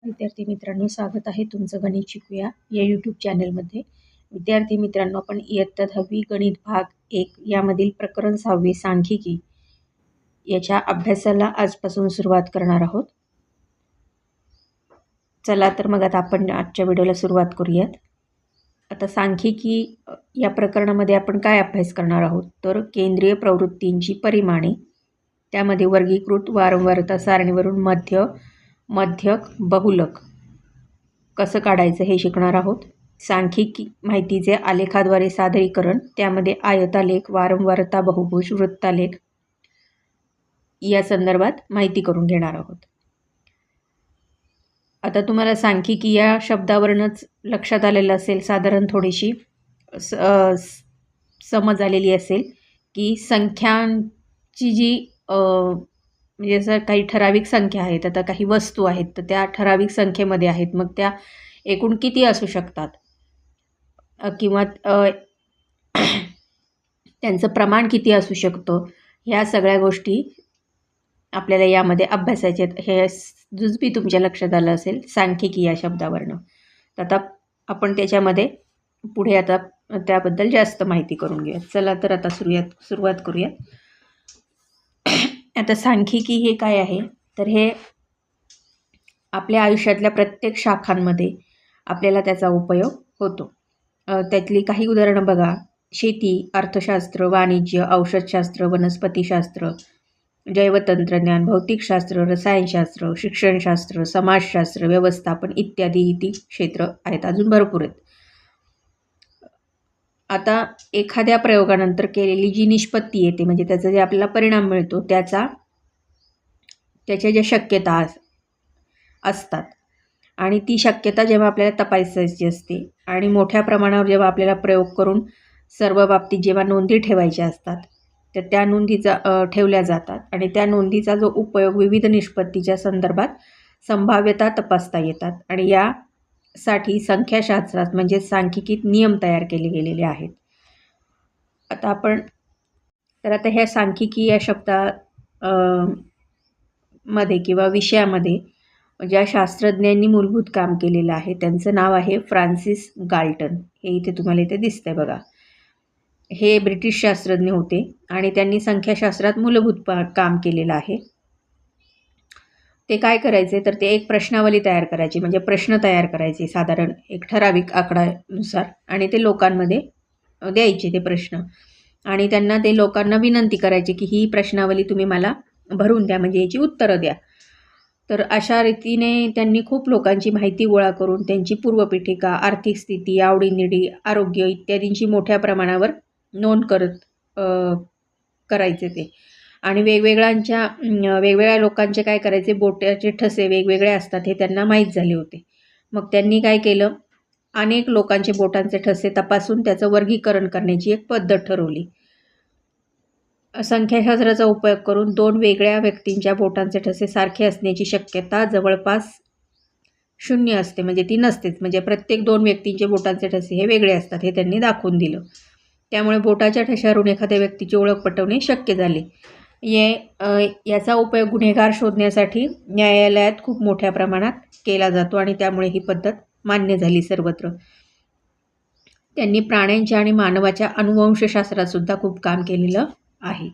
विद्यार्थी मित्रांनो, स्वागत आहे तुमचं गणित शिकूया या यूट्यूब चॅनलमध्ये. विद्यार्थी मित्रांनो, आपण इयत्ता 10वी गणित भाग 1 यामधील प्रकरण 6वे सांख्यिकी याच्या अभ्यासाला आजपासून सुरुवात करणार आहोत. चला तर मग आता आपण आजच्या व्हिडिओला सुरुवात करूयात. आता सांख्यिकी या प्रकरणामध्ये आपण काय अभ्यास करणार आहोत, तर केंद्रीय प्रवृत्तींची परिमाणे, त्यामध्ये वर्गीकृत वारंवारता सारणीवरून मध्यक बहुलक कसं काढायचं हे शिकणार आहोत. सांख्यिकी माहितीचे आलेखाद्वारे सादरीकरण, त्यामध्ये आयतालेख, वारंवारता, बहुभुज, वृत्तालेख या संदर्भात माहिती करून घेणार आहोत. आता तुम्हाला सांख्यिकी या शब्दावरूनच लक्षात आलेलं असेल, साधारण थोडीशी समज आलेली असेल की संख्यांची जी म्हणजे जसं काही ठराविक संख्या आहेत, आता काही वस्तू आहेत तर त्या ठराविक संख्येमध्ये आहेत, मग त्या एकूण किती असू शकतात किंवा त्यांचं प्रमाण किती असू शकतं, ह्या सगळ्या गोष्टी आपल्याला यामध्ये अभ्यासाचे आहेत. हे जुजबी तुमच्या लक्षात आलं असेल सांख्यिकी या शब्दावरनं. तर आता आपण त्याच्यामध्ये पुढे आता त्याबद्दल जास्त माहिती करून घेऊया. चला तर आता सुरुवात करूया. आता सांख्यिकी हे काय आहे, तर हे आपल्या आयुष्यातल्या प्रत्येक शाखांमध्ये आपल्याला त्याचा उपयोग होतो. त्यातली काही उदाहरणं बघा: शेती, अर्थशास्त्र, वाणिज्य, औषधशास्त्र, वनस्पतीशास्त्र, जैवतंत्रज्ञान, भौतिकशास्त्र, रसायनशास्त्र, शिक्षणशास्त्र, समाजशास्त्र, व्यवस्थापन इत्यादी क्षेत्र आहेत. अजून भरपूर आहेत. आता एखाद्या प्रयोगानंतर केलेली जी निष्पत्ती येते, म्हणजे त्याचा जे आपल्याला परिणाम मिळतो, त्याच्या ज्या शक्यता असतात आणि ती शक्यता जेव्हा आपल्याला तपासायची असते आणि मोठ्या प्रमाणावर जेव्हा आपल्याला प्रयोग करून सर्व बाबतीत जेव्हा नोंदी ठेवायच्या असतात, तर त्या नोंदीचा ठेवल्या जातात आणि त्या नोंदीचा जो उपयोग विविध निष्पत्तीच्या संदर्भात संभाव्यता तपासता येतात आणि यासाठी संख्याशास्त्रात म्हणजे सांख्यिकीत नियम तयार केले गेलेले आहेत. आता ह्या सांख्यिकी या मध्ये किंवा विषयामध्ये ज्या शास्त्रज्ञांनी मूलभूत काम केलेलं आहे त्यांचं नाव आहे फ्रान्सिस गाल्टन. हे इथे तुम्हाला इथे दिसतंय बघा. हे ब्रिटिश शास्त्रज्ञ होते आणि त्यांनी संख्याशास्त्रात मूलभूत काम केलेलं आहे. ते काय करायचे, तर ते एक प्रश्नावली तयार करायची, म्हणजे प्रश्न तयार करायचे साधारण एक ठराविक आकडानुसार, आणि ते लोकांमध्ये द्यायचे ते प्रश्न, आणि त्यांना ते लोकांना विनंती करायची की ही प्रश्नावली तुम्ही मला भरून द्या, म्हणजे याची उत्तरं द्या. तर अशा रीतीने त्यांनी खूप लोकांची माहिती गोळा करून त्यांची पूर्वपीठिका, आर्थिक स्थिती, आवडीनिवडी, आरोग्य इत्यादींची मोठ्या प्रमाणावर नोंद करायचे ते. आणि वेगवेगळ्या लोकांचे काय करायचे, बोटाचे ठसे वेगवेगळे असतात हे त्यांना माहीत झाले होते. मग त्यांनी काय केलं, अनेक लोकांचे बोटांचे ठसे तपासून त्याचं वर्गीकरण करण्याची एक पद्धत ठरवली. संख्याशास्त्राचा उपयोग करून 2 वेगळ्या व्यक्तींच्या बोटांचे ठसे सारखे असण्याची शक्यता जवळपास 0 असते, म्हणजे ती नसतेच. म्हणजे प्रत्येक 2 व्यक्तींचे बोटांचे ठसे हे वेगळे असतात हे त्यांनी दाखवून दिलं. त्यामुळे बोटाच्या ठशावरून एखाद्या व्यक्तीची ओळख पटवणे शक्य झाले. याचा उपयोग गुन्हेगार शोधण्यासाठी न्यायालयात खूप मोठ्या प्रमाणात केला जातो आणि त्यामुळे ही पद्धत मान्य झाली सर्वत्र. त्यांनी प्राण्यांच्या आणि मानवाच्या अनुवंशशास्त्रात सुद्धा खूप काम केलेलं आहे.